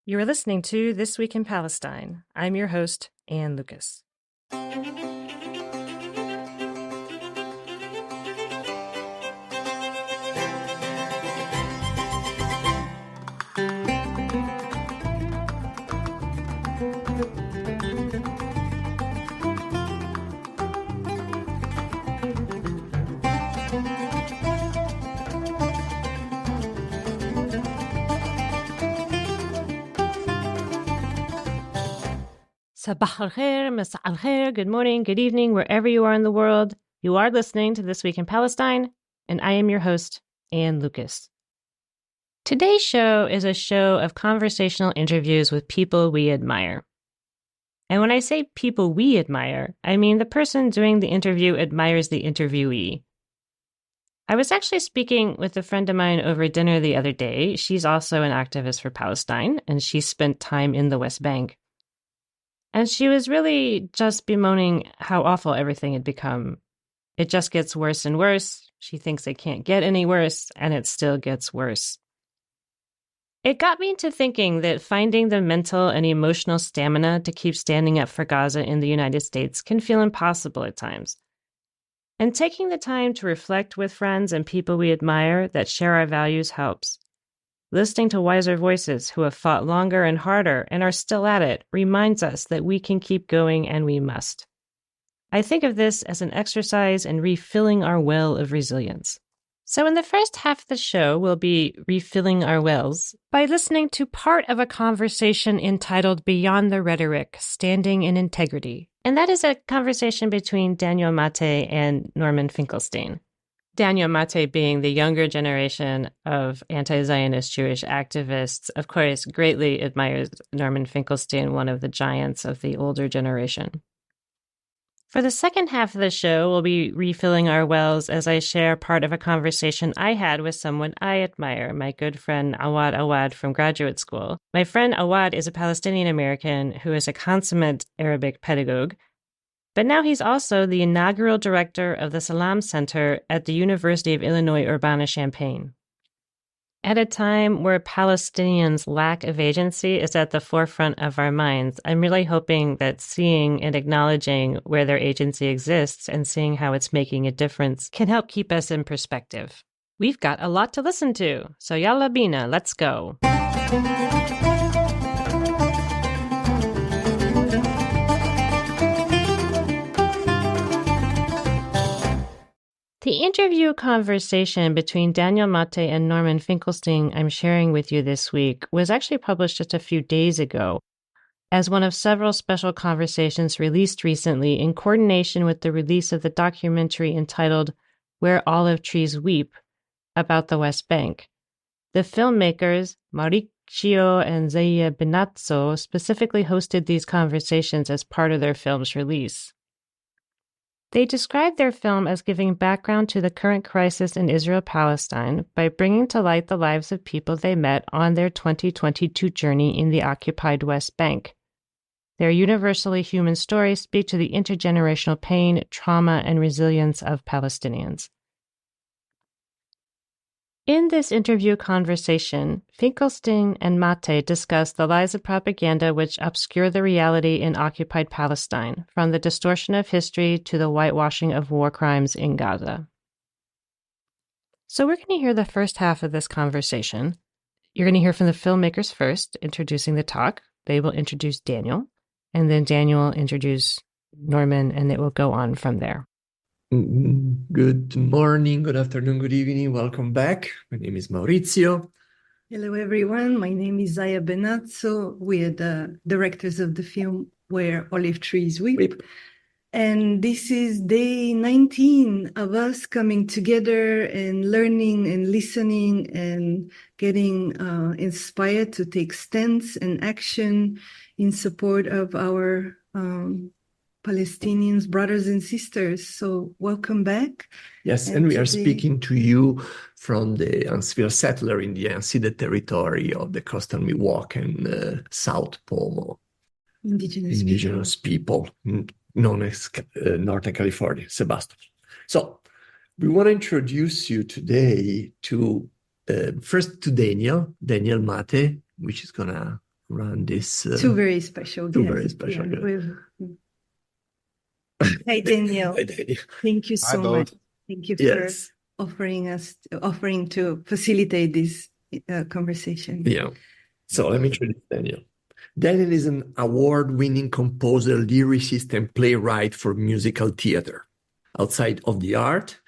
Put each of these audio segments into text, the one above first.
You are listening to This Week in Palestine. I'm your host, Ann Lucas. Sabah al-khair, masa al-khair, good morning, good evening, wherever you are in the world. You are listening to This Week in Palestine, and I am your host, Ann Lucas. Today's show is a show of conversational interviews with people we admire. And when I say people we admire, I mean the person doing the interview admires the interviewee. I was actually speaking with a friend of mine over dinner the other day. She's also an activist for Palestine, and she spent time in the West Bank. And she was really just bemoaning how awful everything had become. It just gets worse and worse. She thinks it can't get any worse, and it still gets worse. It got me to thinking that finding the mental and emotional stamina to keep standing up for Gaza in the United States can feel impossible at times. And taking the time to reflect with friends and people we admire that share our values helps. Listening to wiser voices who have fought longer and harder and are still at it reminds us that we can keep going and we must. I think of this as an exercise in refilling our well of resilience. So in the first half of the show, we'll be refilling our wells by listening to part of a conversation entitled Beyond the Rhetoric, Standing in Integrity. And that is a conversation between Daniel Mate and Norman Finkelstein. Daniel Mate being the younger generation of anti-Zionist Jewish activists, of course, greatly admires Norman Finkelstein, one of the giants of the older generation. For the second half of the show, we'll be refilling our wells as I share part of a conversation I had with someone I admire, my good friend Awad from graduate school. My friend Awad is a Palestinian-American who is a consummate Arabic pedagogue, but now he's also the inaugural director of the Salam Center at the University of Illinois Urbana-Champaign. At a time where Palestinians' lack of agency is at the forefront of our minds, I'm really hoping that seeing and acknowledging where their agency exists and seeing how it's making a difference can help keep us in perspective. We've got a lot to listen to, so yalla bina, let's go. The interview conversation between Daniel Mate and Norman Finkelstein I'm sharing with you this week was actually published just a few days ago as one of several special conversations released recently in coordination with the release of the documentary entitled Where Olive Trees Weep about the West Bank. The filmmakers, Mauricio and Zaya Benazzo, specifically hosted these conversations as part of their film's release. They described their film as giving background to the current crisis in Israel-Palestine by bringing to light the lives of people they met on their 2022 journey in the occupied West Bank. Their universally human stories speak to the intergenerational pain, trauma, and resilience of Palestinians. In this interview conversation, Finkelstein and Mate discuss the lies of propaganda which obscure the reality in occupied Palestine, from the distortion of history to the whitewashing of war crimes in Gaza. So we're going to hear the first half of this conversation. You're going to hear from the filmmakers first, introducing the talk. They will introduce Daniel, and then Daniel will introduce Norman, and it will go on from there. Good morning, good afternoon, good evening. Welcome back. My name is Maurizio. Hello, everyone. My name is Zaya Benazzo. We are the directors of the film Where Olive Trees Weep. And this is day 19 of us coming together and learning and listening and getting inspired to take stance and action in support of our Palestinians, brothers and sisters. So welcome back. Yes, and we are speaking to you from the Ansville settler in the unceded territory of the coastal Miwok and South Pomo. Indigenous people, known as Northern California, Sebastopol. So we want to introduce you today to, first to Daniel Mate, which is going to run this. Two very special guests. Two very special guests. Hi, Daniel. Hi, Daniel. Thank you so much. Thank you for offering to facilitate this conversation. Yeah. So let me introduce Daniel. Daniel is an award-winning composer, lyricist, and playwright for musical theater. Outside of the art,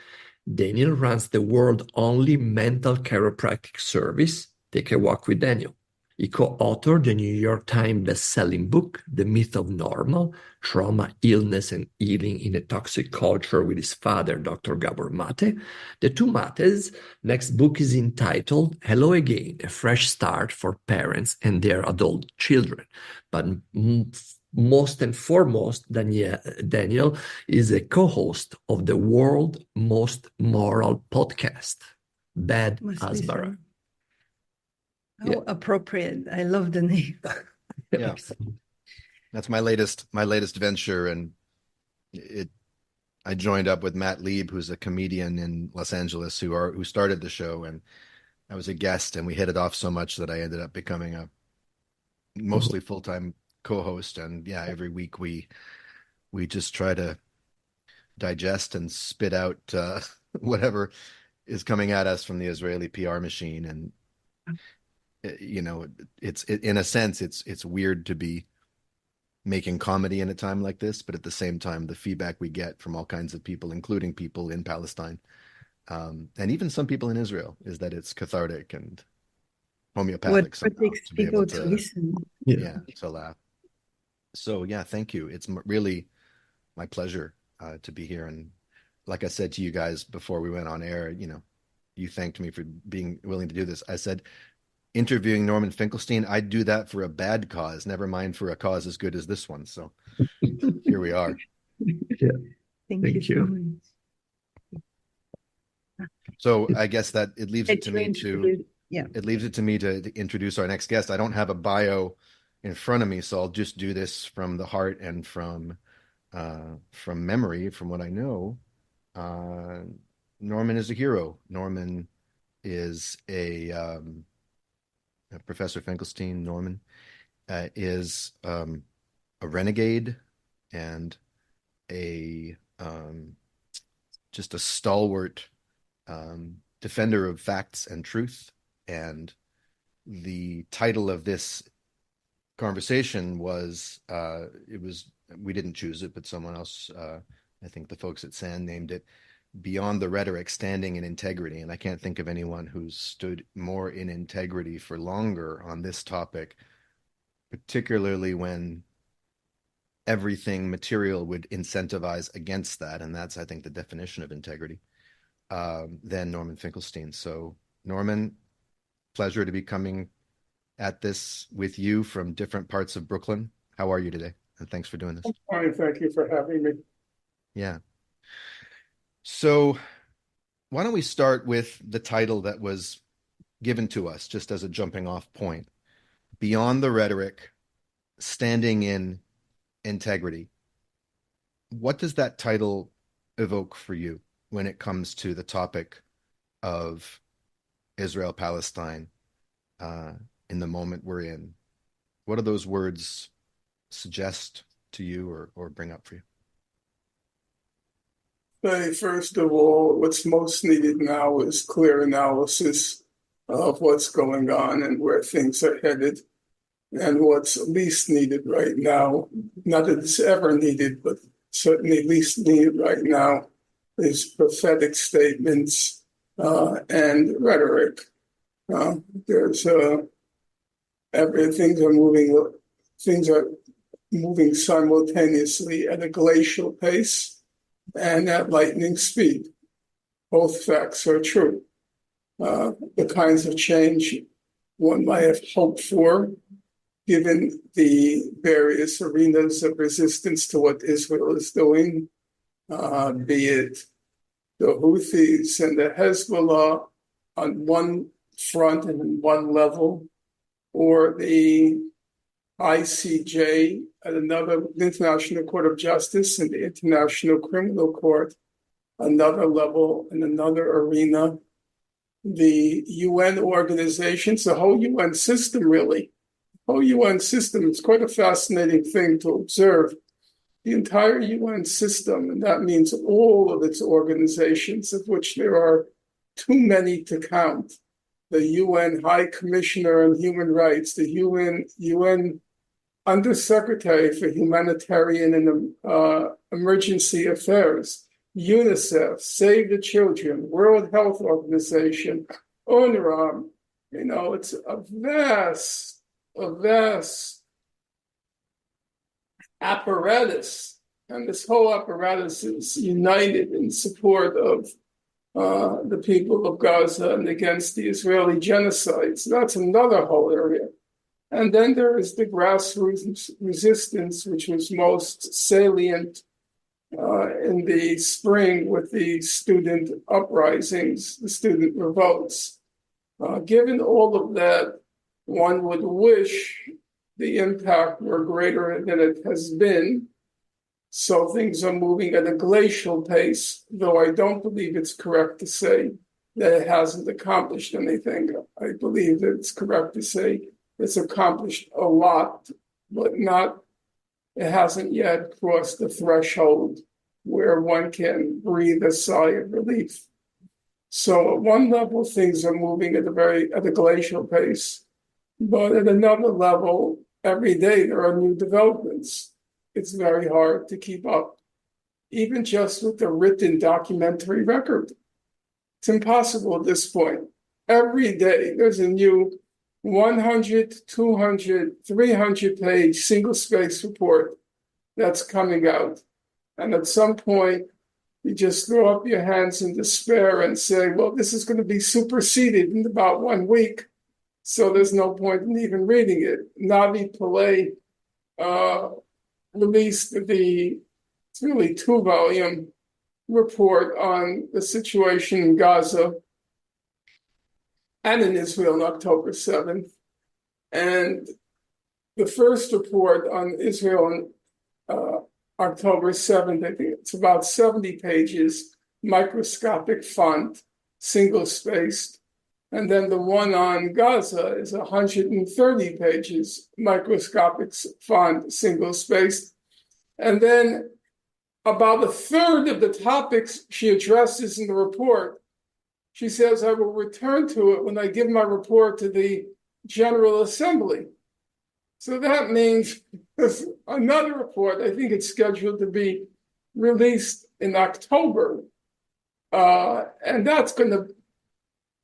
Daniel runs the world-only mental chiropractic service, Take a Walk with Daniel. He co-authored the New York Times best-selling book, The Myth of Normal, Trauma, Illness, and Healing in a Toxic Culture with his father, Dr. Gabor Mate. The two Mates' next book is entitled Hello Again, A Fresh Start for Parents and Their Adult Children. But most and foremost, Daniel is a co-host of the world's most moral podcast, Bad Asbara. How appropriate. I love the name. Yeah. That's my latest venture. And I joined up with Matt Lieb, who's a comedian in Los Angeles who started the show, and I was a guest, and we hit it off so much that I ended up becoming a mostly full-time co-host. And yeah, every week we just try to digest and spit out whatever is coming at us from the Israeli PR machine. And it's in a sense, it's weird to be making comedy in a time like this, but at the same time, the feedback we get from all kinds of people, including people in Palestine, and even some people in Israel, is that it's cathartic and homeopathic. What takes people to listen? Yeah, to laugh. So yeah, thank you. It's really my pleasure to be here. And like I said to you guys before we went on air, you thanked me for being willing to do this. I said, interviewing Norman Finkelstein, I'd do that for a bad cause, never mind for a cause as good as this one. So here we are. Yeah. Thank you. So I guess that it leaves it to me to introduce our next guest. I don't have a bio in front of me, so I'll just do this from the heart and from memory, from what I know. Norman is a hero. Norman is Professor Finkelstein. Norman is a renegade and just a stalwart defender of facts and truth. And the title of this conversation was we didn't choose it, but someone else, I think the folks at SAN named it, Beyond the Rhetoric, Standing in Integrity. And I can't think of anyone who's stood more in integrity for longer on this topic, particularly when everything material would incentivize against that. And that's, I think, the definition of integrity, than Norman Finkelstein. So Norman, pleasure to be coming at this with you from different parts of Brooklyn. How are you today? And thanks for doing this. I'm fine. Thank you for having me. Yeah. So why don't we start with the title that was given to us just as a jumping off point, Beyond the Rhetoric, Standing in Integrity. What does that title evoke for you when it comes to the topic of Israel-Palestine in the moment we're in? What do those words suggest to you or bring up for you? First of all, what's most needed now is clear analysis of what's going on and where things are headed. And what's least needed right now, not that it's ever needed, but certainly least needed right now, is prophetic statements and rhetoric. Things are moving simultaneously at a glacial pace and at lightning speed. Both facts are true. The kinds of change one might have hoped for, given the various arenas of resistance to what Israel is doing, be it the Houthis and the Hezbollah on one front and in one level, or the ICJ at another, the International Court of Justice and the International Criminal Court, another level and another arena, the UN organizations, the whole UN system really, whole UN system is quite a fascinating thing to observe. The entire UN system, and that means all of its organizations, of which there are too many to count. The UN High Commissioner on Human Rights, the UN Undersecretary for Humanitarian and Emergency Affairs, UNICEF, Save the Children, World Health Organization, UNRWA. It's a vast apparatus, and this whole apparatus is united in support of the people of Gaza and against the Israeli genocide. So that's another whole area. And then there is the grassroots resistance, which was most salient in the spring with the student uprisings, the student revolts. Given all of that, one would wish the impact were greater than it has been. So things are moving at a glacial pace, though I don't believe it's correct to say that it hasn't accomplished anything. I believe that it's correct to say it's accomplished a lot, but it hasn't yet crossed the threshold where one can breathe a sigh of relief. So at one level, things are moving at a glacial pace, but at another level, every day there are new developments. It's very hard to keep up, even just with the written documentary record. It's impossible at this point. Every day there's a new 100, 200, 300-page single-space report that's coming out. And at some point, you just throw up your hands in despair and say, well, this is going to be superseded in about 1 week, so there's no point in even reading it. Navi Pillay released it's really 2-volume report on the situation in Gaza and in Israel on October 7th. And the first report on Israel on October 7th, I think it's about 70 pages, microscopic font, single-spaced. And then the one on Gaza is 130 pages, microscopic font, single-spaced. And then about a third of the topics she addresses in the report, she says, I will return to it when I give my report to the General Assembly. So that means there's another report, I think it's scheduled to be released in October. And that's going to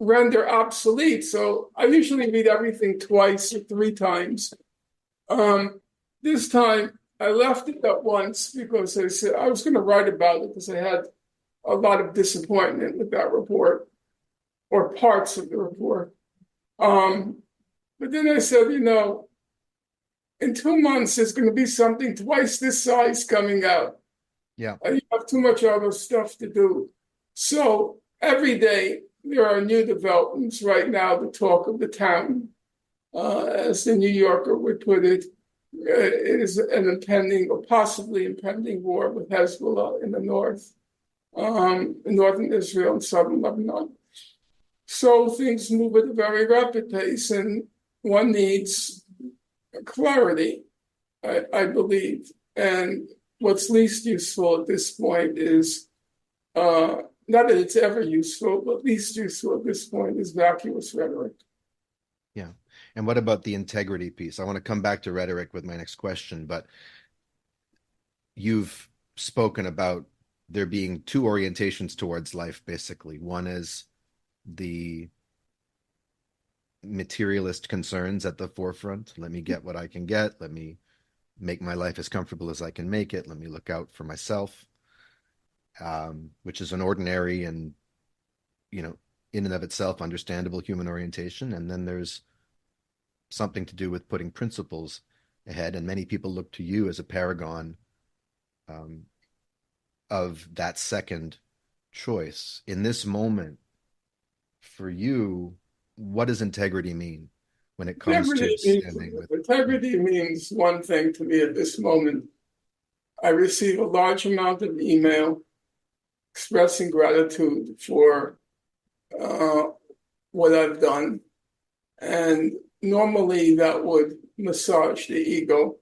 render obsolete. So I usually read everything twice or 3 times. This time I left it at once because I said I was going to write about it because I had a lot of disappointment with that report or parts of the report. But then I said, in 2 months, there's going to be something twice this size coming out. Yeah. You have too much other stuff to do. So every day there are new developments. Right now, the talk of the town, as the New Yorker would put it, is an impending or possibly impending war with Hezbollah in the north, in northern Israel and southern Lebanon. So things move at a very rapid pace, and one needs clarity, I believe. And what's least useful at this point is, not that it's ever useful, but least useful at this point is vacuous rhetoric. Yeah. And what about the integrity piece? I want to come back to rhetoric with my next question, but you've spoken about there being 2 orientations towards life, basically. One is the materialist concerns at the forefront. Let me get what I can get. Let me make my life as comfortable as I can make it. Let me look out for myself, which is an ordinary and, in and of itself, understandable human orientation. And then there's something to do with putting principles ahead. And many people look to you as a paragon of that second choice. In this moment, for you, what does integrity mean when it comes to standing with? Integrity means one thing to me at this moment. I receive a large amount of email expressing gratitude for what I've done. And normally that would massage the ego.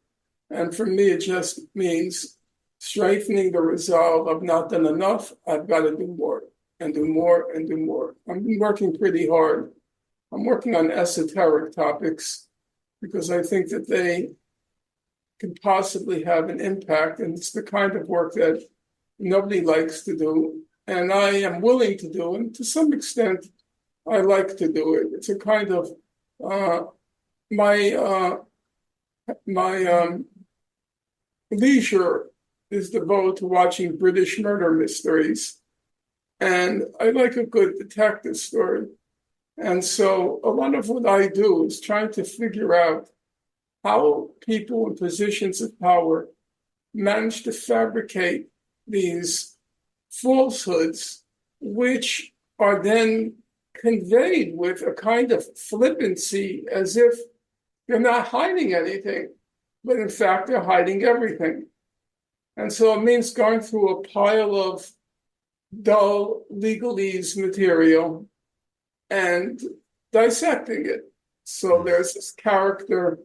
And for me, it just means strengthening the resolve. I've not done enough. I've got to do more and do more and do more. I've been working pretty hard. I'm working on esoteric topics because I think that they can possibly have an impact. And it's the kind of work that nobody likes to do. And I am willing to do. And to some extent, I like to do it. It's a kind of my leisure is devoted to watching British murder mysteries. And I like a good detective story. And so a lot of what I do is trying to figure out how people in positions of power manage to fabricate these falsehoods, which are then conveyed with a kind of flippancy as if they're not hiding anything, but in fact, they're hiding everything. And so it means going through a pile of dull legalese material and dissecting it. So there's this character,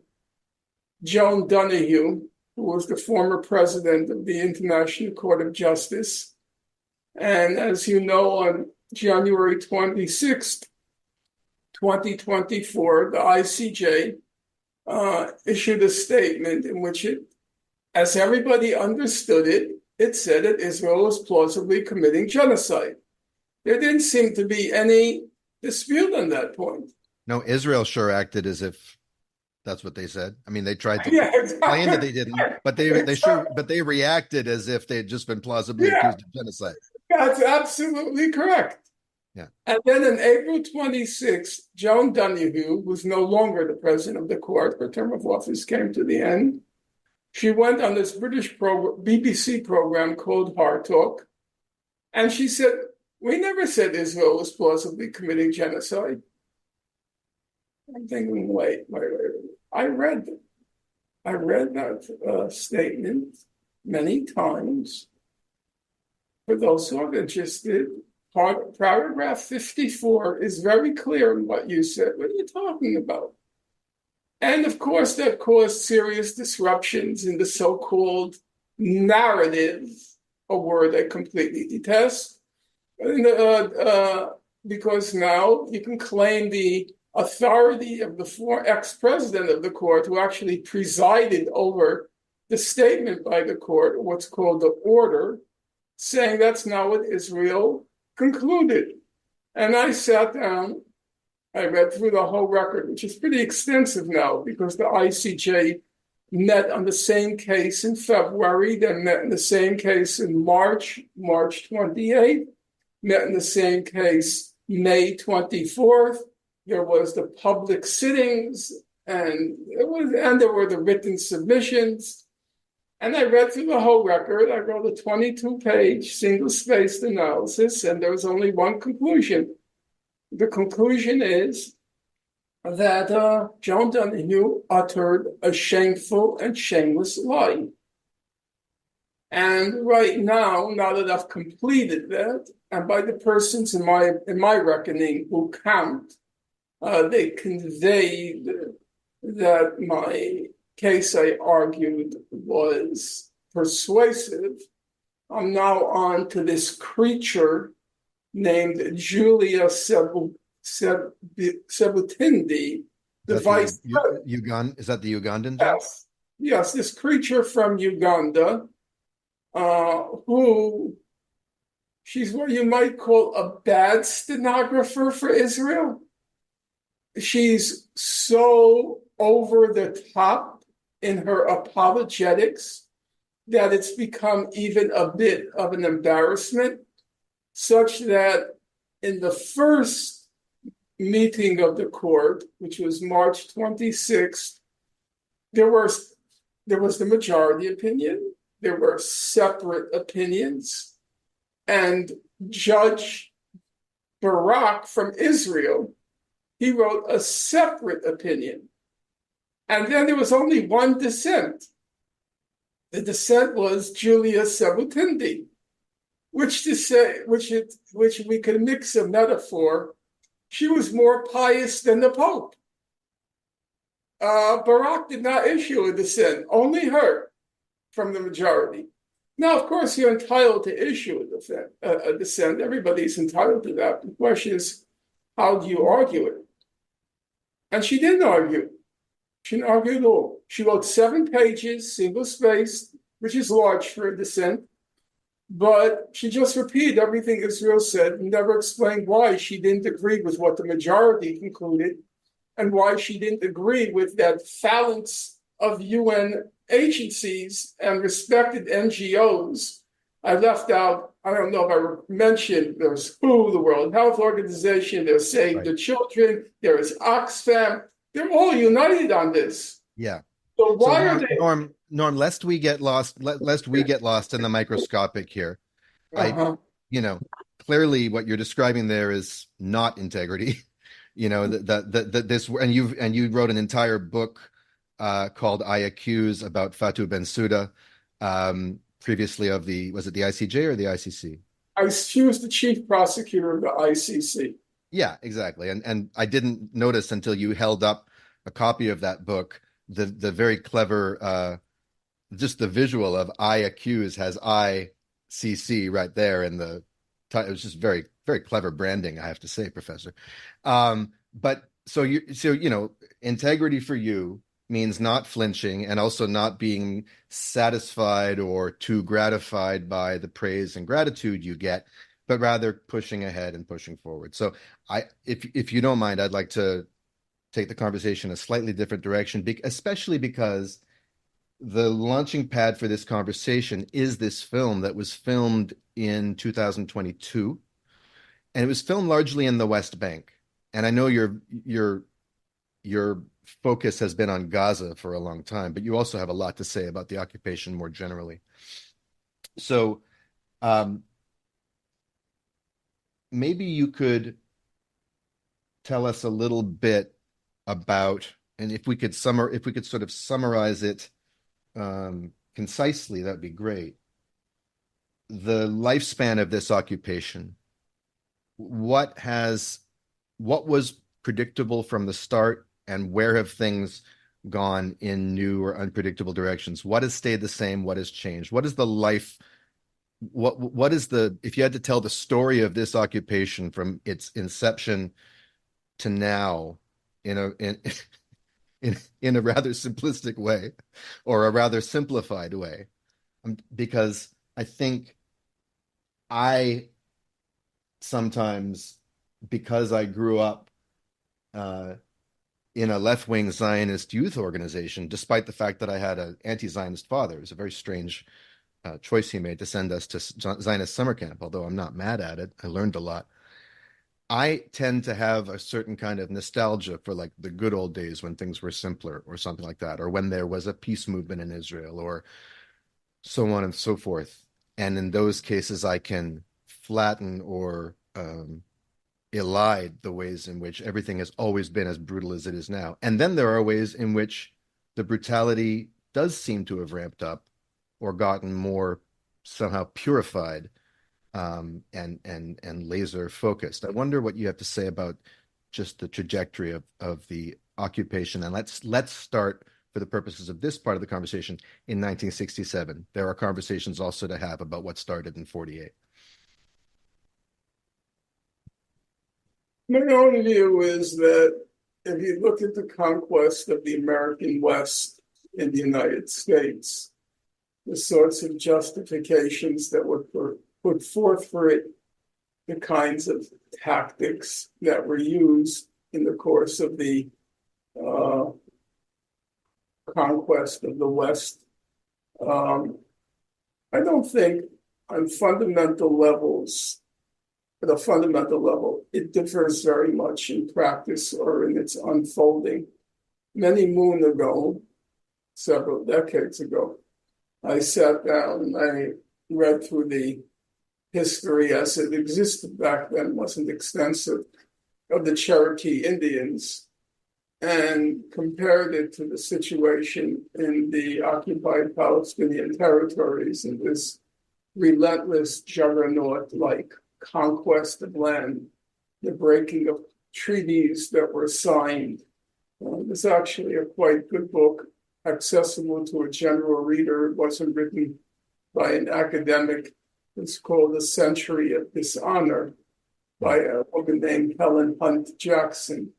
Joan Donoghue, who was the former president of the International Court of Justice. And as you know, on January 26th, 2024, the ICJ issued a statement in which it, as everybody understood it, it said that Israel was plausibly committing genocide. There didn't seem to be any dispute on that point. No, Israel sure acted as if that's what they said. I mean, they tried to claim that they didn't, but they reacted as if they had just been plausibly accused of genocide. That's absolutely correct. Yeah. And then on April 26th, Joan Donoghue, who's no longer the president of the court, her term of office came to the end. She went on this British BBC program called Hard Talk, and she said, "We never said Israel was plausibly committing genocide." I'm thinking, wait. I read that statement many times. For those who are interested, paragraph 54 is very clear in what you said. What are you talking about? And of course, that caused serious disruptions in the so-called narrative, a word I completely detest, because now you can claim the authority of the ex-president of the court who actually presided over the statement by the court, what's called the order, saying that's not what Israel concluded. And I sat down, I read through the whole record, which is pretty extensive now because the ICJ met on the same case in February, then met in the same case in March 28th, met in the same case May 24th. There was the public sittings, and there were the written submissions. And I read through the whole record. I wrote a 22-page, single-spaced analysis, and there was only one conclusion. The conclusion is that Joan Donoghue uttered a shameful and shameless lie. And right now, that I've completed that, and by the persons in my reckoning who count, they conveyed that my case, I argued, was persuasive. I'm now on to this creature named Julia Sebutindi, the vice president. Is that the Ugandan? Yes, this creature from Uganda, who she's what you might call a bad stenographer for Israel. She's so over the top in her apologetics that it's become even a bit of an embarrassment, such that in the first meeting of the court, which was March 26th, there was the majority opinion, there were separate opinions, and Judge Barak from Israel, he wrote a separate opinion. And then there was only one dissent. The dissent was Julia Sebutindi, which we can mix a metaphor. She was more pious than the Pope. Barack did not issue a dissent, only heard from the majority. Now, of course, you're entitled to issue a dissent. Everybody's entitled to that. The question is, how do you argue it? And she didn't argue. She didn't argue at all. She wrote 7 pages, single-spaced, which is large for a dissent. But she just repeated everything Israel said and never explained why she didn't agree with what the majority concluded and why she didn't agree with that phalanx of UN agencies and respected NGOs. I left out, I don't know if I mentioned, there's WHO, the World Health Organization, there's Save the Children, there is Oxfam. They're all united on this. Yeah. So why are they? Norm, lest we get lost in the microscopic here. Clearly what you're describing there is not integrity. This, and you wrote an entire book called I Accuse about Fatou Bensouda, previously of was it the ICJ or the ICC? I accused the chief prosecutor of the ICC. Yeah, exactly. And I didn't notice until you held up a copy of that book, the very clever, just the visual of I Accuse has ICC right there in the it was just very, very clever branding, I have to say, Professor. But so integrity for you means not flinching and also not being satisfied or too gratified by the praise and gratitude you get, but rather pushing ahead and pushing forward. So if you don't mind, I'd like to take the conversation a slightly different direction, especially because the launching pad for this conversation is this film that was filmed in 2022, and it was filmed largely in the West Bank. And I know your focus has been on Gaza for a long time, but you also have a lot to say about the occupation more generally. So maybe you could tell us a little bit about, and if we could sort of summarize it concisely, that'd be great. The lifespan of this occupation. What was predictable from the start, and where have things gone in new or unpredictable directions? What has stayed the same? What has changed? What is the life? What is the, if you had to tell the story of this occupation from its inception to now in a rather simplistic way, or a rather simplified way? Because I think I sometimes, because I grew up in a left-wing Zionist youth organization, despite the fact that I had an anti-Zionist father. It was a very strange choice he made to send us to Zionist summer camp, although I'm not mad at it. I learned a lot. I tend to have a certain kind of nostalgia for like the good old days when things were simpler or something like that, or when there was a peace movement in Israel or so on and so forth. And in those cases, I can flatten or elide the ways in which everything has always been as brutal as it is now. And then there are ways in which the brutality does seem to have ramped up or gotten more somehow purified and laser focused. I wonder what you have to say about just the trajectory of the occupation. And let's start, for the purposes of this part of the conversation, in 1967. There are conversations also to have about what started in 48. My own view is that if you look at the conquest of the American West in the United States, the sorts of justifications that were put forth for it, the kinds of tactics that were used in the course of the conquest of the West, I don't think on fundamental levels, at a fundamental level, it differs very much in practice or in its unfolding. Many moon ago, several decades ago, I sat down and I read through the history as it existed back then, wasn't extensive, of the Cherokee Indians, and compared it to the situation in the occupied Palestinian territories in this relentless juggernaut-like conquest of land, the breaking of treaties that were signed, It's actually a quite good book, accessible to a general reader. It wasn't written by an academic. It's called The Century of Dishonor by a woman named Helen Hunt Jackson,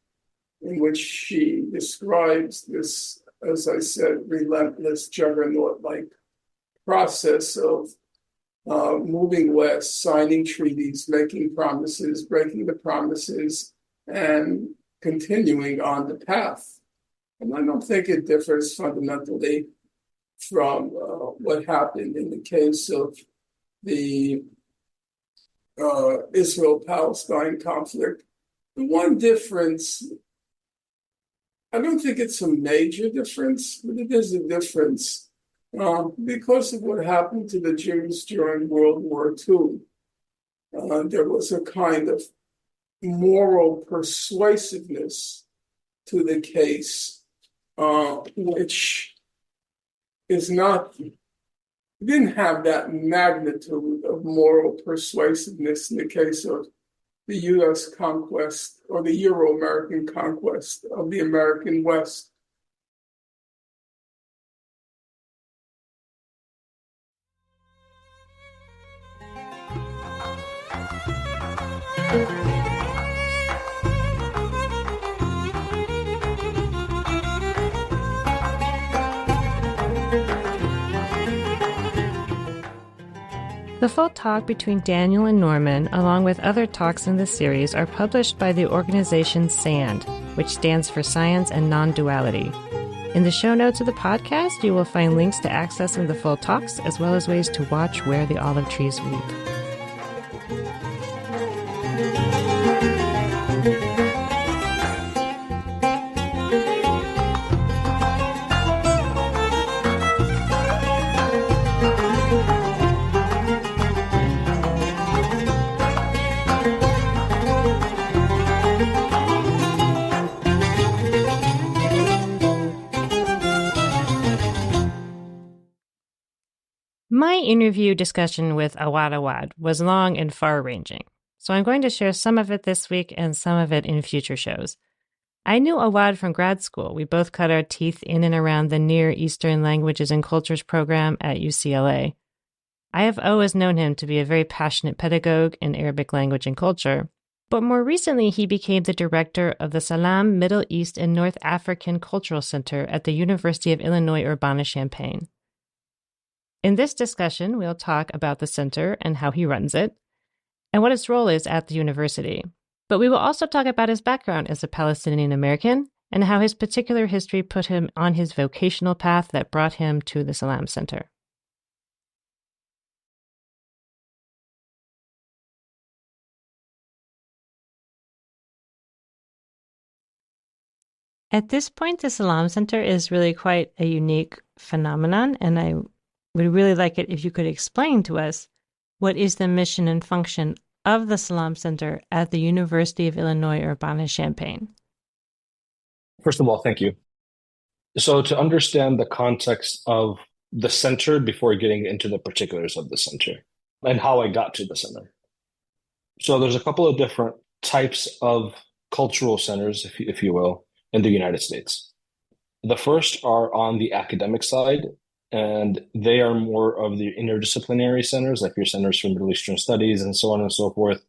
in which she describes this, as I said, relentless juggernaut-like process of moving west, signing treaties, making promises, breaking the promises, and continuing on the path. And I don't think it differs fundamentally from what happened in the case of the Israel-Palestine conflict. The one difference, I don't think it's a major difference, but it is a difference because of what happened to the Jews during World War II. There was a kind of moral persuasiveness to the case, which is not, didn't have that magnitude of moral persuasiveness in the case of the U.S. conquest or the Euro-American conquest of the American West. The full talk between Daniel and Norman, along with other talks in this series, are published by the organization SAND, which stands for Science and Non-Duality. In the show notes of the podcast, you will find links to accessing the full talks, as well as ways to watch Where the Olive Trees Weep. My interview discussion with Awad was long and far-ranging, so I'm going to share some of it this week and some of it in future shows. I knew Awad from grad school. We both cut our teeth in and around the Near Eastern Languages and Cultures program at UCLA. I have always known him to be a very passionate pedagogue in Arabic language and culture, but more recently he became the director of the Salam Middle East and North African Cultural Center at the University of Illinois Urbana-Champaign. In this discussion, we'll talk about the center and how he runs it, and what its role is at the university. But we will also talk about his background as a Palestinian American and how his particular history put him on his vocational path that brought him to the Salam Center. At this point, the Salam Center is really quite a unique phenomenon, and I would really like it if you could explain to us what is the mission and function of the Salam Center at the University of Illinois Urbana-Champaign. First of all, thank you. So to understand the context of the center before getting into the particulars of the center and how I got to the center. So there's a couple of different types of cultural centers, if you will, in the United States. The first are on the academic side, and they are more of the interdisciplinary centers, like your centers for Middle Eastern studies and so on and so forth.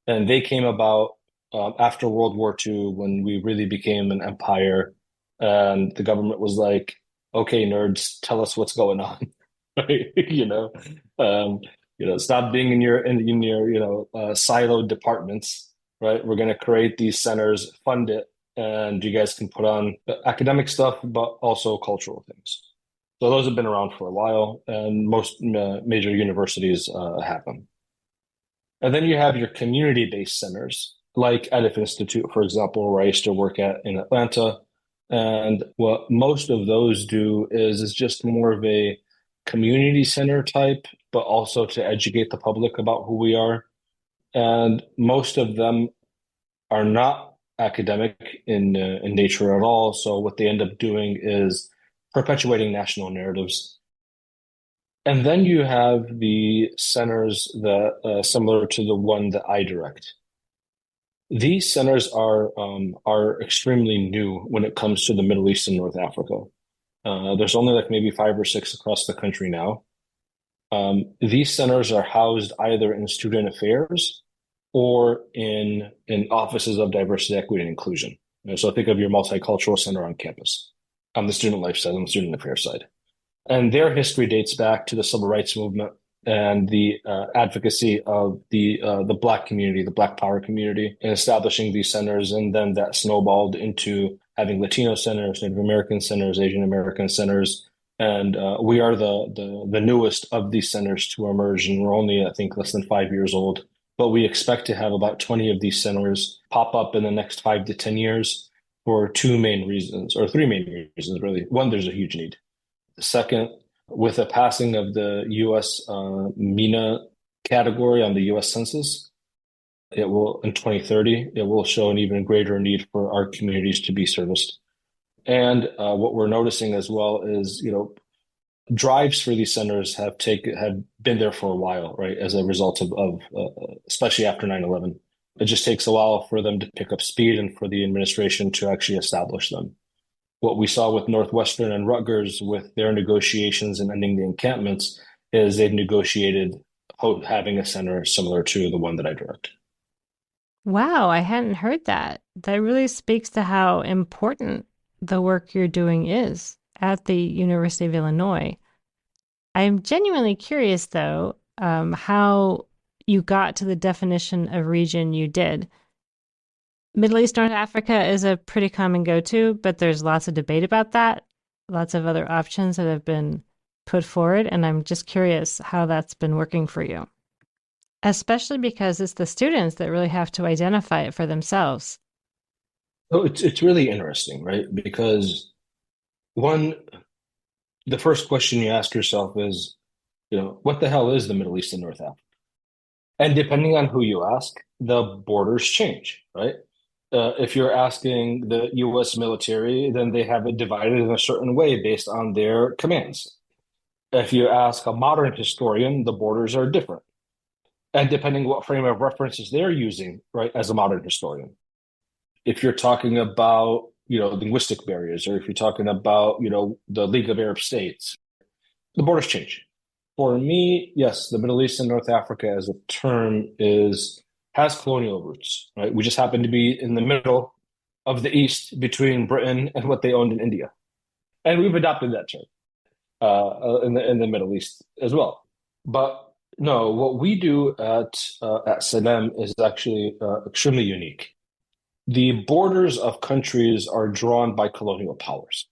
And they came about after World War II, when we really became an empire, and the government was like, "Okay, nerds, tell us what's going on." Right? Stop being in your siloed departments. Right? We're going to create these centers, fund it, and you guys can put on academic stuff, but also cultural things. So those have been around for a while, and most major universities have them. And then you have your community-based centers, like Edif Institute, for example, where I used to work at in Atlanta. And what most of those do is just more of a community center type, but also to educate the public about who we are. And most of them are not academic in nature at all. So what they end up doing is perpetuating national narratives. And then you have the centers that similar to the one that I direct. These centers are extremely new when it comes to the Middle East and North Africa. There's only like maybe 5 or 6 across the country now. These centers are housed either in student affairs or in offices of diversity, equity, and inclusion. So think of your multicultural center on campus, on the student life side, on the student affairs side. And their history dates back to the civil rights movement and the advocacy of the Black community, the Black power community, in establishing these centers. And then that snowballed into having Latino centers, Native American centers, Asian American centers. And we are the newest of these centers to emerge. And we're only, I think, less than 5 years old. But we expect to have about 20 of these centers pop up in the next 5 to 10 years for 2 main reasons, or 3 main reasons, really. One, there's a huge need. Second, with the passing of the U.S. MENA category on the U.S. Census, it will, in 2030, it will show an even greater need for our communities to be serviced. And what we're noticing as well is, drives for these centers have been there for a while, right? As a result of especially after 9/11, it just takes a while for them to pick up speed and for the administration to actually establish them. What we saw with Northwestern and Rutgers with their negotiations and ending the encampments is they've negotiated having a center similar to the one that I direct. Wow, I hadn't heard that. That really speaks to how important the work you're doing is at the University of Illinois. I'm genuinely curious, though, how you got to the definition of region you did. Middle East, North Africa is a pretty common go-to, but there's lots of debate about that, lots of other options that have been put forward, and I'm just curious how that's been working for you, especially because it's the students that really have to identify it for themselves. So it's really interesting, right? Because one, the first question you ask yourself is, what the hell is the Middle East and North Africa? And depending on who you ask, the borders change, right? If you're asking the U.S. military, then they have it divided in a certain way based on their commands. If you ask a modern historian, the borders are different. And depending what frame of references they're using, right, as a modern historian. If you're talking about, linguistic barriers, or if you're talking about, the League of Arab States, the borders change. For me, yes, the Middle East and North Africa as a term has colonial roots, right? We just happen to be in the middle of the East between Britain and what they owned in India. And we've adopted that term in the Middle East as well. But no, what we do at Salam is actually extremely unique. The borders of countries are drawn by colonial powers,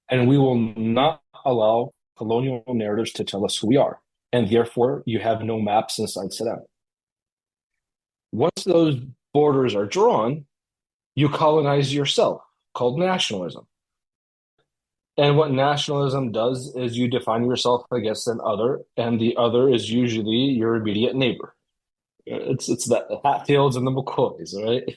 and we will not allow colonial narratives to tell us who we are. And therefore, you have no maps inside Salam. Once those borders are drawn, you colonize yourself, called nationalism. And what nationalism does is you define yourself against an other, and the other is usually your immediate neighbor. It's the Hatfields and the McCoys, right?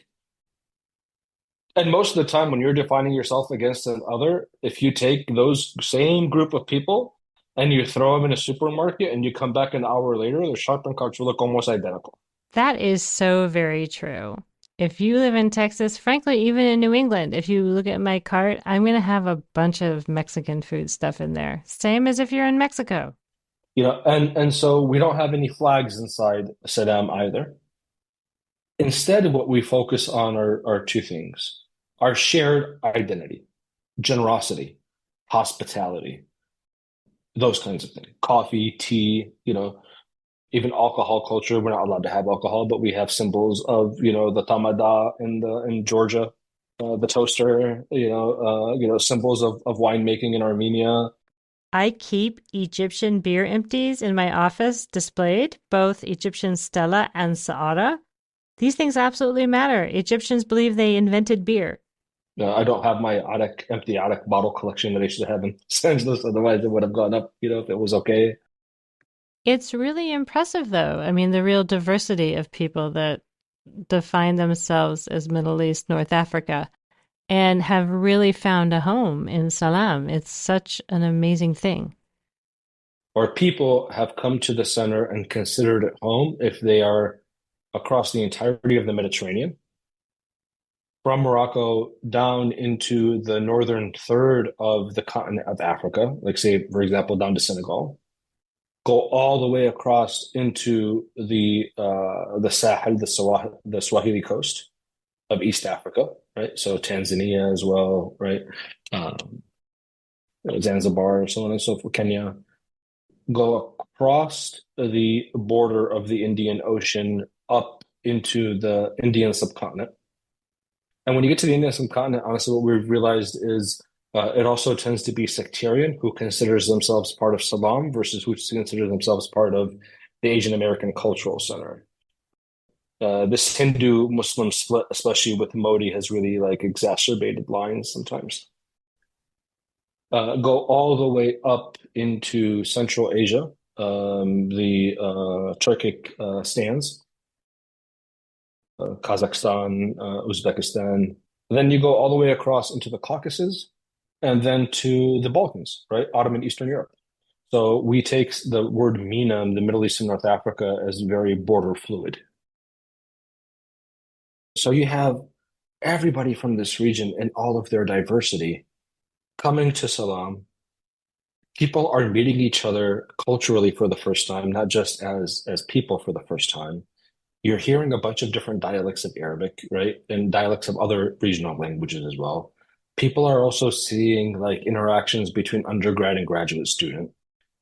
And most of the time when you're defining yourself against an other, if you take those same group of people and you throw them in a supermarket and you come back an hour later, their shopping carts will look almost identical. That is so very true. If you live in Texas, frankly, even in New England, if you look at my cart, I'm going to have a bunch of Mexican food stuff in there. Same as if you're in Mexico. And so we don't have any flags inside Saddam either. Instead, what we focus on are 2 things. Our shared identity, generosity, hospitality, those kinds of things. Coffee, tea, even alcohol culture. We're not allowed to have alcohol, but we have symbols of, the tamada in Georgia, the toaster, symbols of winemaking in Armenia. I keep Egyptian beer empties in my office displayed, both Egyptian Stella and Saada. These things absolutely matter. Egyptians believe they invented beer. I don't have my empty attic bottle collection that I used to have in Los Angeles. Otherwise, it would have gone up, if it was okay. It's really impressive, though. I mean, the real diversity of people that define themselves as Middle East, North Africa, and have really found a home in Salam. It's such an amazing thing. Or people have come to the center and considered it home if they are across the entirety of the Mediterranean, from Morocco down into the northern third of the continent of Africa, like say, for example, down to Senegal, go all the way across into the Sahel, the Swahili coast of East Africa, right? So Tanzania as well, right? Zanzibar, so on and so forth, Kenya, go across the border of the Indian Ocean up into the Indian subcontinent. And when you get to the Indian subcontinent, honestly, what we've realized is it also tends to be sectarian, who considers themselves part of Salam versus who considers themselves part of the Asian American Cultural Center. This Hindu-Muslim split, especially with Modi, has really like exacerbated lines sometimes. Go all the way up into Central Asia, the Turkic stands, Kazakhstan, Uzbekistan. Then you go all the way across into the Caucasus and then to the Balkans, right? Ottoman Eastern Europe. So we take the word MENA, the Middle East and North Africa, as very border fluid. So you have everybody from this region and all of their diversity coming to Salam. People are meeting each other culturally for the first time, not just as people for the first time. You're hearing a bunch of different dialects of Arabic, right? And dialects of other regional languages as well. People are also seeing like interactions between undergrad and graduate student.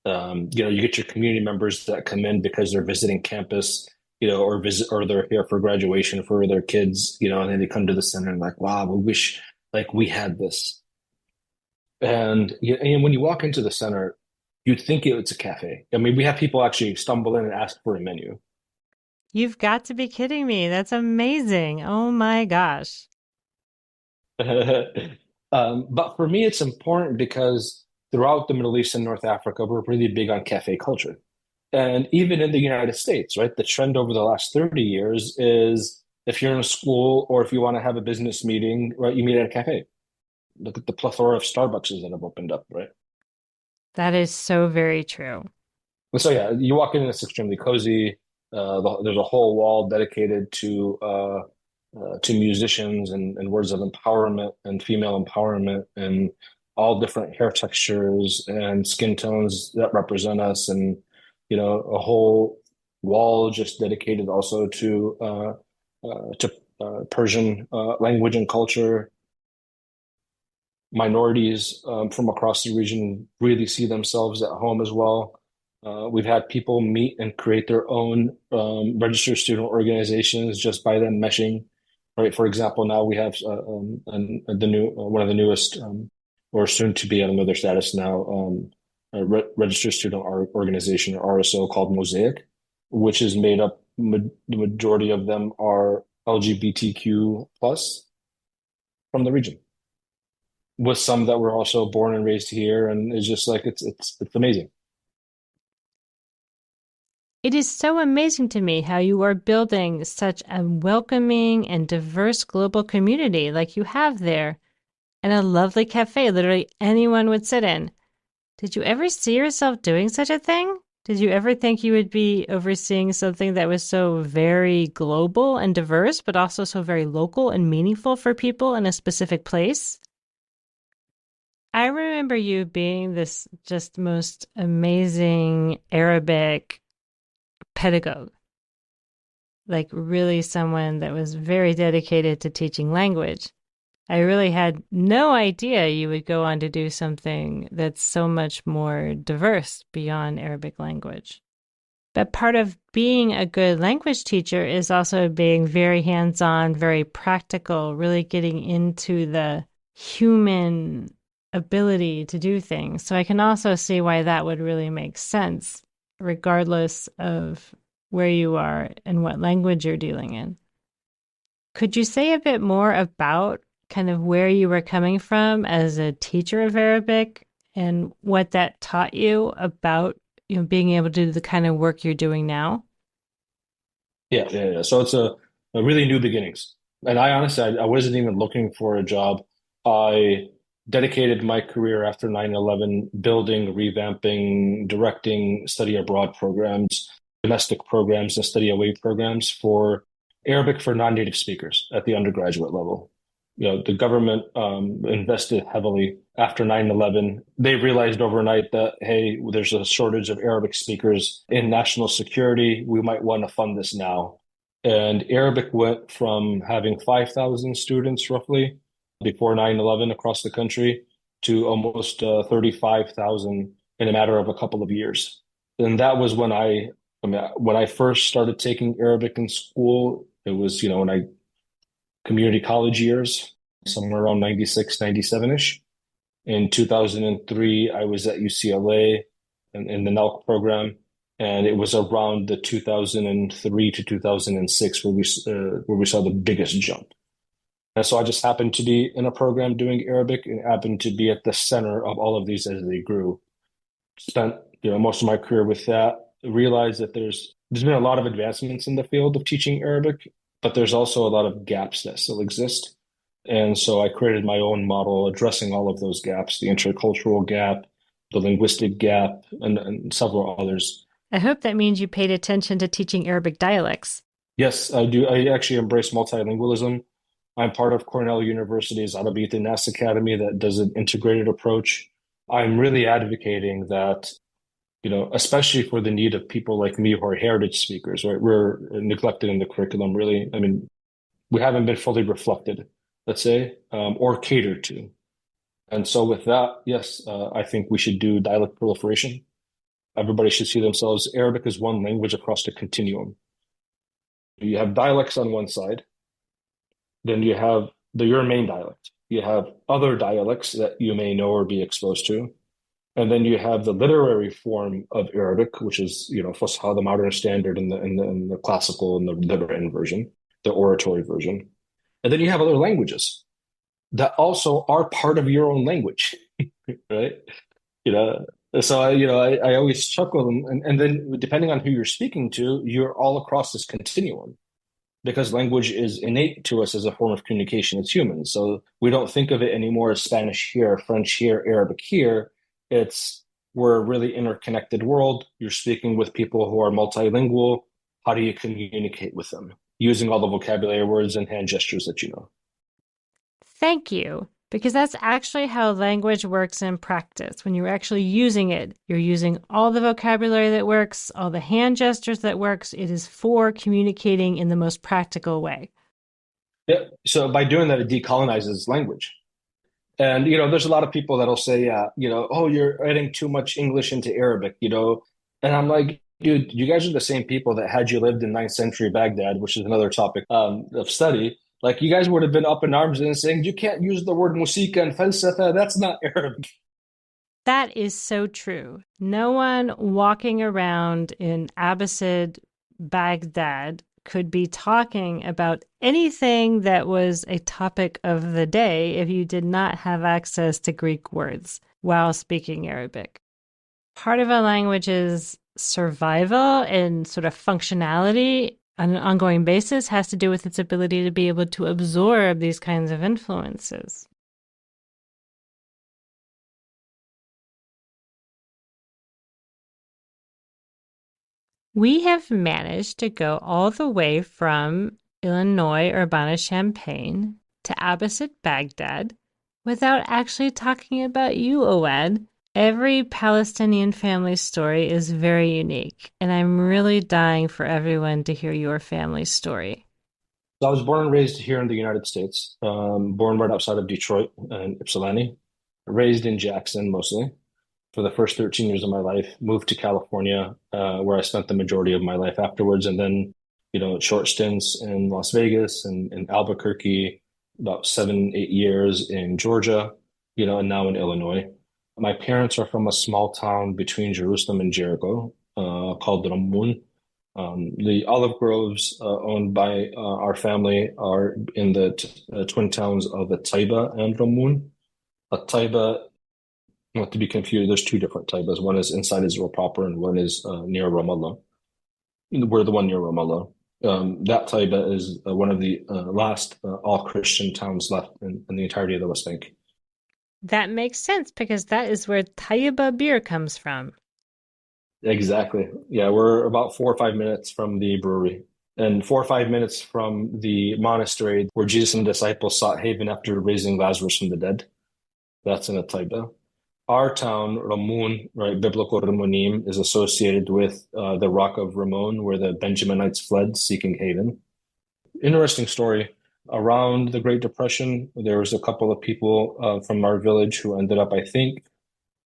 You get your community members that come in because they're visiting campus, or they're here for graduation for their kids, and then they come to the center and like, wow, we wish like we had this. And when you walk into the center, you'd think it's a cafe. I mean, we have people actually stumble in and ask for a menu. You've got to be kidding me. That's amazing. Oh my gosh. But for me, it's important because throughout the Middle East and North Africa, we're really big on cafe culture. And even in the United States, right, the trend over the last 30 years is if you're in a school or if you want to have a business meeting, right, you meet at a cafe. Look at the plethora of Starbucks that have opened up, right? That is so very true. And so, yeah, you walk in and it's extremely cozy. There's a whole wall dedicated to musicians and words of empowerment and female empowerment and all different hair textures and skin tones that represent us, and a whole wall just dedicated also to Persian language and culture. Minorities from across the region really see themselves at home as well. We've had people meet and create their own registered student organizations just by them meshing. Right. For example, now we have one of the newest, or soon to be at another status now, a registered student organization, or RSO, called Mosaic, which is made up. The majority of them are LGBTQ plus from the region, with some that were also born and raised here, and it's just like it's amazing. It is so amazing to me how you are building such a welcoming and diverse global community like you have there, and a lovely cafe literally anyone would sit in. Did you ever see yourself doing such a thing? Did you ever think you would be overseeing something that was so very global and diverse, but also so very local and meaningful for people in a specific place? I remember you being this just most amazing Arabic pedagogue, like really someone that was very dedicated to teaching language. I really had no idea you would go on to do something that's so much more diverse beyond Arabic language. But part of being a good language teacher is also being very hands-on, very practical, really getting into the human ability to do things. So I can also see why that would really make sense, regardless of where you are and what language you're dealing in. Could you say a bit more about kind of where you were coming from as a teacher of Arabic and what that taught you about being able to do the kind of work you're doing now? Yeah. So it's a really new beginnings. And I honestly, I wasn't even looking for a job. I dedicated my career after 9/11 building, revamping, directing study abroad programs, domestic programs, and study away programs for Arabic for non-native speakers at the undergraduate level. the government invested heavily after 9/11. They realized overnight that, hey, there's a shortage of Arabic speakers in national security. We might want to fund this now. And Arabic went from having 5,000 students roughly before 9/11 across the country to almost 35,000 in a matter of a couple of years. And that was when when I first started taking Arabic in school. It was, when I community college years, somewhere around 96, 97-ish. In 2003, I was at UCLA in the NELC program, and it was around the 2003 to 2006 where we saw the biggest jump. And so I just happened to be in a program doing Arabic and happened to be at the center of all of these as they grew. Spent most of my career with that. Realized that there's been a lot of advancements in the field of teaching Arabic, but there's also a lot of gaps that still exist. And so I created my own model addressing all of those gaps, the intercultural gap, the linguistic gap, and several others. I hope that means you paid attention to teaching Arabic dialects. Yes, I do. I actually embrace multilingualism. I'm part of Cornell University's Arabic Nas Academy that does an integrated approach. I'm really advocating that, especially for the need of people like me who are heritage speakers, right? We're neglected in the curriculum, really. I mean, we haven't been fully reflected, let's say, or catered to. And so with that, yes, I think we should do dialect proliferation. Everybody should see themselves. Arabic is one language across the continuum. You have dialects on one side, then you have your main dialect. You have other dialects that you may know or be exposed to. And then you have the literary form of Arabic, which is, Fusha, the modern standard, and the classical and the written version, the oratory version. And then you have other languages that also are part of your own language, right? So I always chuckle, and then depending on who you're speaking to, you're all across this continuum, because language is innate to us as a form of communication as humans. So we don't think of it anymore as Spanish here, French here, Arabic here. We're a really interconnected world. You're speaking with people who are multilingual. How do you communicate with them? Using all the vocabulary words and hand gestures that you know. Thank you, because that's actually how language works in practice. When you're actually using it, you're using all the vocabulary that works, all the hand gestures that works. It is for communicating in the most practical way. Yeah. So by doing that, it decolonizes language. And, there's a lot of people that'll say, oh, you're adding too much English into Arabic, and I'm like, dude, you guys are the same people that had you lived in 9th century Baghdad, which is another topic of study. Like, you guys would have been up in arms and saying, you can't use the word musika and falsafa. That's not Arabic. That is so true. No one walking around in Abbasid Baghdad could be talking about anything that was a topic of the day if you did not have access to Greek words while speaking Arabic. Part of a language's survival and sort of functionality on an ongoing basis has to do with its ability to be able to absorb these kinds of influences. We have managed to go all the way from Illinois, Urbana-Champaign to Abbasid, Baghdad, without actually talking about you, Owad. Every Palestinian family story is very unique, and I'm really dying for everyone to hear your family story. I was born and raised here in the United States, born right outside of Detroit in Ypsilanti, raised in Jackson mostly. For the first 13 years of my life, moved to California, where I spent the majority of my life afterwards. And then, short stints in Las Vegas and in Albuquerque, about 7-8 years in Georgia, and now in Illinois. My parents are from a small town between Jerusalem and Jericho, called Ramon. The olive groves owned by our family are in the twin towns of Taiba and Ramon. Taiba, not to be confused, there's two different Taibas. One is inside Israel proper, and one is near Ramallah. We're the one near Ramallah. That Taiba is one of the last all-Christian towns left in the entirety of the West Bank. That makes sense, because that is where Taiba beer comes from. Exactly. Yeah, we're about 4 or 5 minutes from the brewery. and 4 or 5 minutes from the monastery where Jesus and the disciples sought haven after raising Lazarus from the dead. That's in Taiba. Our town, Ramun, right, biblical Ramonim, is associated with the Rock of Ramon, where the Benjaminites fled seeking haven. Interesting story. Around the Great Depression, there was a couple of people from our village who ended up, I think,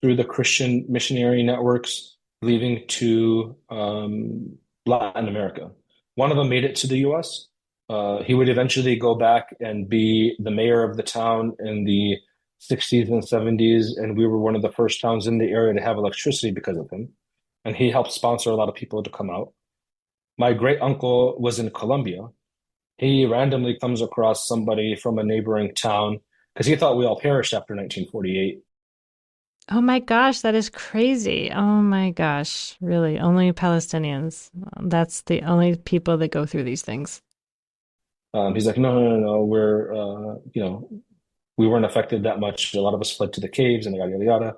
through the Christian missionary networks, leaving to Latin America. One of them made it to the US. He would eventually go back and be the mayor of the town in the 60s and 70s, and we were one of the first towns in the area to have electricity because of him. And he helped sponsor a lot of people to come out. My great uncle was in Colombia. He randomly comes across somebody from a neighboring town because he thought we all perished after 1948. Oh my gosh, that is crazy. Oh my gosh, really, only Palestinians. That's the only people that go through these things. He's like, no, we're, we weren't affected that much. A lot of us fled to the caves and yada, yada, yada.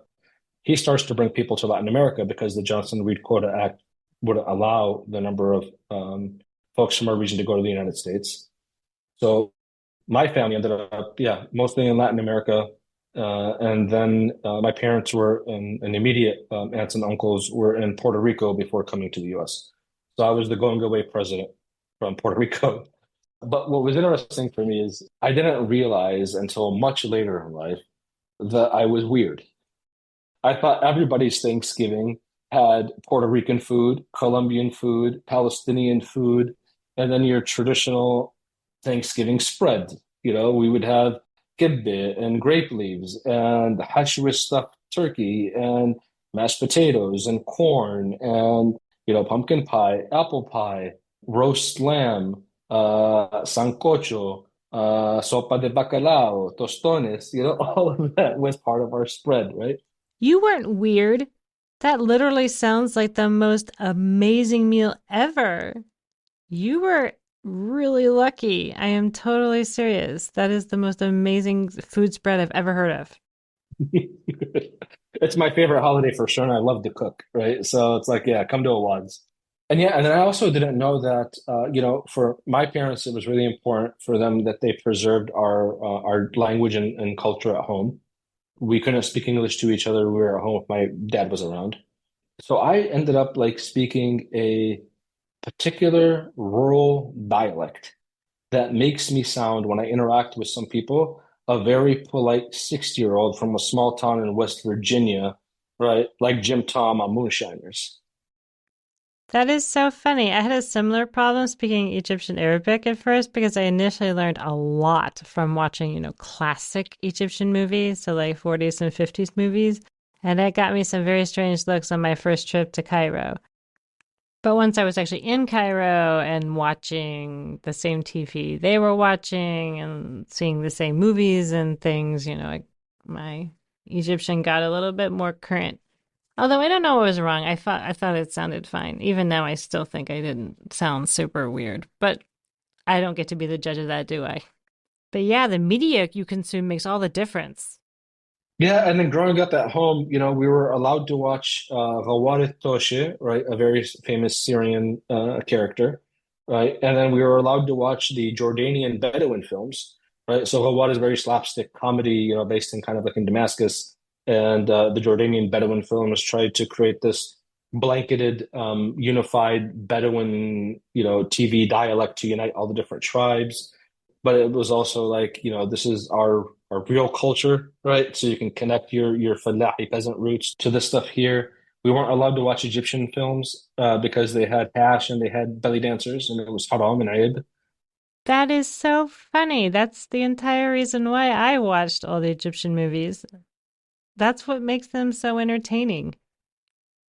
He starts to bring people to Latin America because the Johnson-Reed Quota Act would allow the number of folks from our region to go to the United States. So my family ended up, mostly in Latin America. And then my parents were, and immediate aunts and uncles were in Puerto Rico before coming to the US. So I was the going away president from Puerto Rico. But what was interesting for me is I didn't realize until much later in life that I was weird. I thought everybody's Thanksgiving had Puerto Rican food, Colombian food, Palestinian food, and then your traditional Thanksgiving spread. We would have kibbeh and grape leaves and hashwish stuffed turkey and mashed potatoes and corn and, pumpkin pie, apple pie, roast lamb, sancocho, sopa de bacalao, tostones, all of that was part of our spread, right? You weren't weird. That literally sounds like the most amazing meal ever. You were really lucky. I am totally serious. That is the most amazing food spread I've ever heard of. It's my favorite holiday for sure, and I love to cook, right? So it's like, come to Awad's. And then I also didn't know that, for my parents, it was really important for them that they preserved our language and culture at home. We couldn't speak English to each other. We were at home if my dad was around. So I ended up speaking a particular rural dialect that makes me sound, when I interact with some people, a very polite 60-year-old from a small town in West Virginia, right? Like Jim Tom on Moonshiners. That is so funny. I had a similar problem speaking Egyptian Arabic at first because I initially learned a lot from watching, classic Egyptian movies, so like 40s and 50s movies. And that got me some very strange looks on my first trip to Cairo. But once I was actually in Cairo and watching the same TV they were watching and seeing the same movies and things, my Egyptian got a little bit more current. Although I don't know what was wrong. I thought it sounded fine. Even now I still think I didn't sound super weird. But I don't get to be the judge of that, do I? But yeah, the media you consume makes all the difference. Yeah, and then growing up at home, we were allowed to watch Ghawar Toshe, right, a very famous Syrian character, right? And then we were allowed to watch the Jordanian Bedouin films, right? So Ghawar is very slapstick comedy, based in kind of like in Damascus. And the Jordanian Bedouin films tried to create this blanketed, unified Bedouin, TV dialect to unite all the different tribes. But it was also like, this is our real culture, right? So you can connect your Fallahi peasant roots to this stuff here. We weren't allowed to watch Egyptian films because they had hash and they had belly dancers, and it was haram and aib. That is so funny. That's the entire reason why I watched all the Egyptian movies. That's what makes them so entertaining.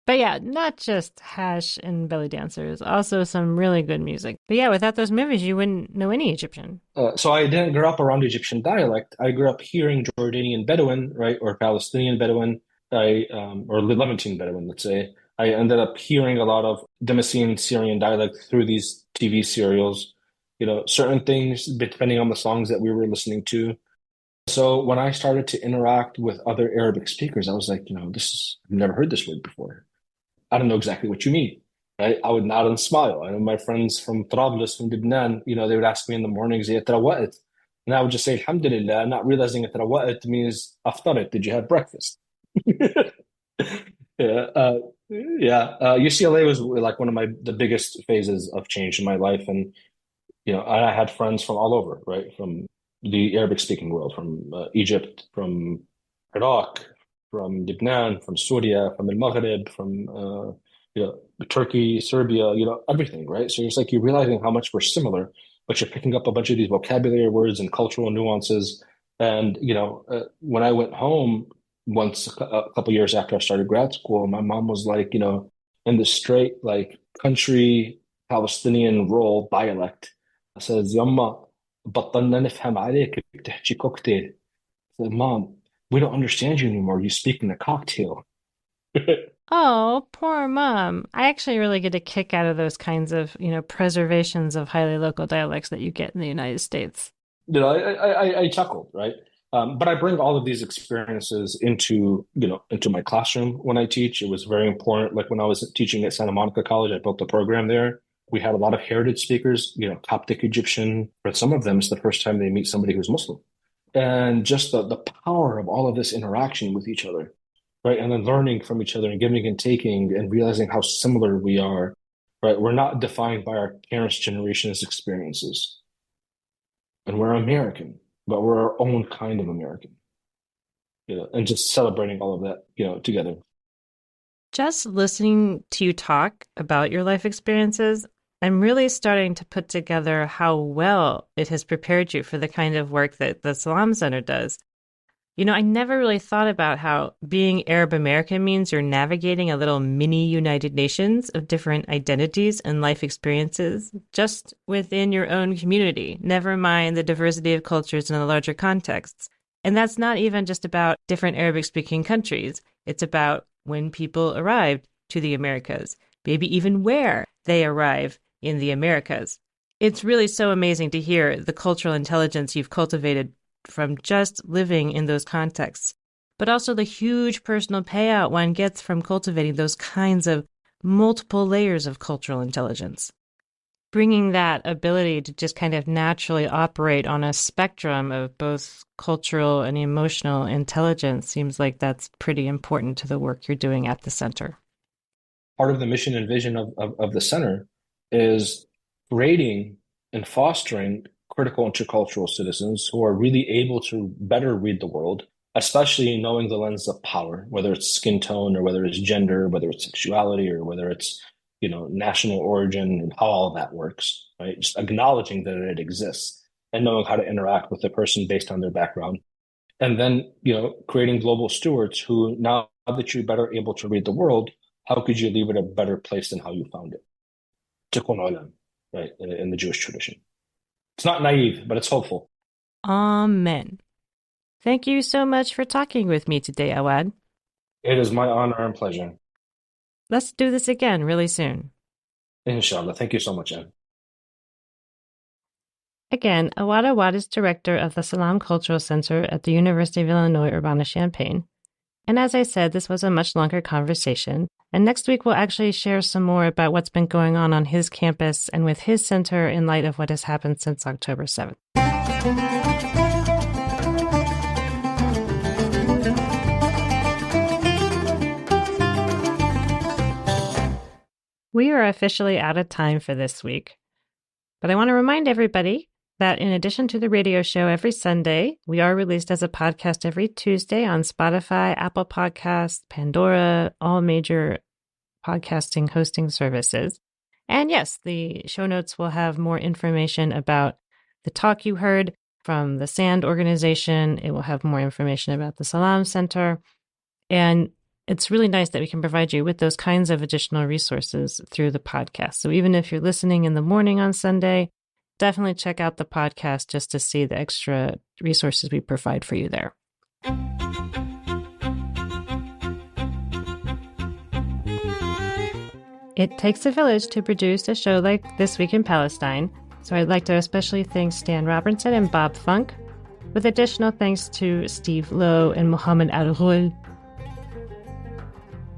But yeah, not just hash and belly dancers, also some really good music. But yeah, without those movies, you wouldn't know any Egyptian. So I didn't grow up around Egyptian dialect. I grew up hearing Jordanian Bedouin, right, or Palestinian Bedouin, or Levantine Bedouin, let's say. I ended up hearing a lot of Damascene Syrian dialect through these TV serials. Certain things depending on the songs that we were listening to. So when I started to interact with other Arabic speakers, I was like, I've never heard this word before. I don't know exactly what you mean. right? I would nod and smile. I know my friends from Trablus, from Lebanon, they would ask me in the mornings, "Ya tarawat?" And I would just say, Alhamdulillah, not realizing that tarawat means aftarit. Did you have breakfast? Yeah. UCLA was like one of the biggest phases of change in my life. And, I had friends from all over, right? From the Arabic speaking world, from Egypt, from Iraq, from Lebanon, from Syria, from the Maghrib, from Turkey, Serbia, everything, right? So it's like you're realizing how much we're similar, but you're picking up a bunch of these vocabulary words and cultural nuances. And, when I went home once a couple years after I started grad school, my mom was like, in the straight, like country Palestinian rural dialect, says, "Yamma, بطلنا نفهم عليك بتحكي cocktail." I said, "Mom, we don't understand you anymore. You speak in a cocktail." Oh, poor mom. I actually really get a kick out of those kinds of, preservations of highly local dialects that you get in the United States. I chuckled, right? But I bring all of these experiences into my classroom when I teach. It was very important. Like when I was teaching at Santa Monica College, I built a program there. We had a lot of heritage speakers, Coptic Egyptian. For some of them, it's the first time they meet somebody who's Muslim. And just the power of all of this interaction with each other, right? And then learning from each other and giving and taking and realizing how similar we are, right? We're not defined by our parents' generation's experiences. And we're American, but we're our own kind of American, and just celebrating all of that, together. Just listening to you talk about your life experiences, I'm really starting to put together how well it has prepared you for the kind of work that the Salam Center does. I never really thought about how being Arab American means you're navigating a little mini United Nations of different identities and life experiences just within your own community, never mind the diversity of cultures in the larger contexts. And that's not even just about different Arabic-speaking countries. It's about when people arrived to the Americas, maybe even where they arrive in the Americas. It's really so amazing to hear the cultural intelligence you've cultivated from just living in those contexts, but also the huge personal payout one gets from cultivating those kinds of multiple layers of cultural intelligence. Bringing that ability to just kind of naturally operate on a spectrum of both cultural and emotional intelligence seems like that's pretty important to the work you're doing at the center. Part of the mission and vision of the center is creating and fostering critical intercultural citizens who are really able to better read the world, especially knowing the lens of power, whether it's skin tone or whether it's gender, whether it's sexuality or whether it's, national origin and how all that works, right? Just acknowledging that it exists and knowing how to interact with the person based on their background. And then, creating global stewards who, now that you're better able to read the world, how could you leave it a better place than how you found it? Tikkun olam, right, in the Jewish tradition. It's not naive, but it's hopeful. Amen. Thank you so much for talking with me today, Awad. It is my honor and pleasure. Let's do this again really soon. Inshallah. Thank you so much, Ann. Again, Awad is director of the Salam Cultural Center at the University of Illinois Urbana-Champaign. And as I said, this was a much longer conversation. And next week, we'll actually share some more about what's been going on his campus and with his center in light of what has happened since October 7th. We are officially out of time for this week. But I want to remind everybody that in addition to the radio show every Sunday, we are released as a podcast every Tuesday on Spotify, Apple Podcasts, Pandora, all major podcasting hosting services. And yes, the show notes will have more information about the talk you heard from the SAND organization. It will have more information about the Salam Center. And it's really nice that we can provide you with those kinds of additional resources through the podcast. So even if you're listening in the morning on Sunday, definitely check out the podcast just to see the extra resources we provide for you there. It takes a village to produce a show like This Week in Palestine, so I'd like to especially thank Stan Robinson and Bob Funk, with additional thanks to Steve Lowe and Mohammed Al-Ghul.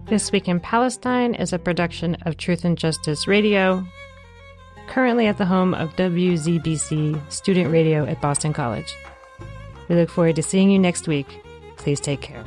This Week in Palestine is a production of Truth and Justice Radio, currently at the home of WZBC Student Radio at Boston College. We look forward to seeing you next week. Please take care.